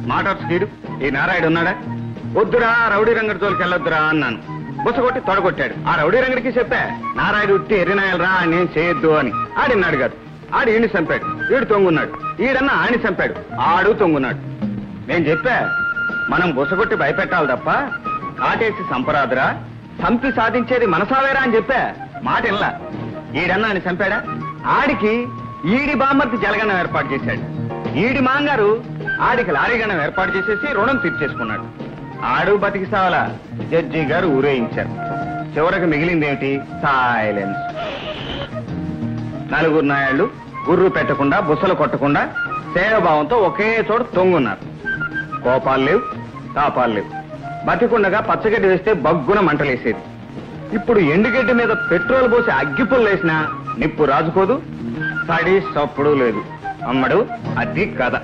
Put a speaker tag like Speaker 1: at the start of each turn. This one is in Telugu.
Speaker 1: మాట స్పీడు. ఈ నారాయుడు ఉన్నాడా? వద్దురా రౌడీ రంగడి తోలికి వెళ్ళొద్దురా అన్నాను. బుసగొట్టి తొడగొట్టాడు. ఆ రౌడీ రంగడికి చెప్పా, నారాయుడు ఉట్టి ఎర్రినాయలరా నేను చేయొద్దు అని. ఆడిని అడిగాడు. ఆడు ఈయన్ని చంపాడు. ఈడు తొంగున్నాడు. ఈడన్నా ఆడిని చంపాడు. ఆడు తొంగున్నాడు. నేను చెప్పా, మనం బుసగొట్టి భయపెట్టాలి తప్ప కాటేసి సంపరాదురా, చంపి సాధించేది మనసావేరా అని చెప్పా. మాట ఇల్లా. ఈడన్నా అని చంపాడా? ఆడికి ఈడి బామ్మర్తి జలగన్నం ఏర్పాటు చేశాడు. ఈడి మాంగారు ఆడికి లారీగన్నం ఏర్పాటు చేసేసి రుణం తీర్చేసుకున్నాడు. ఆడు బతికి సావలా. జడ్జి గారు ఊరేయించారు. చివరికి మిగిలిందేమిటి? సైలెన్స్. నలుగురు నాయాళ్ళు గుర్రు పెట్టకుండా, బుసలు కొట్టకుండా సేవభావంతో ఒకే చోట తొంగున్నారు. కోపాలు లేవు, తాపాలు లేవు. బతికుండగా పచ్చగడ్డి వేస్తే బగ్గున మంటలేసేది. ఇప్పుడు ఎండుగడ్డి మీద పెట్రోల్ పోసి అగ్గిపుల్లు వేసినా నిప్పు రాజుకోదు, తడి సప్పుడు లేదు. అమ్మడు అది కథ.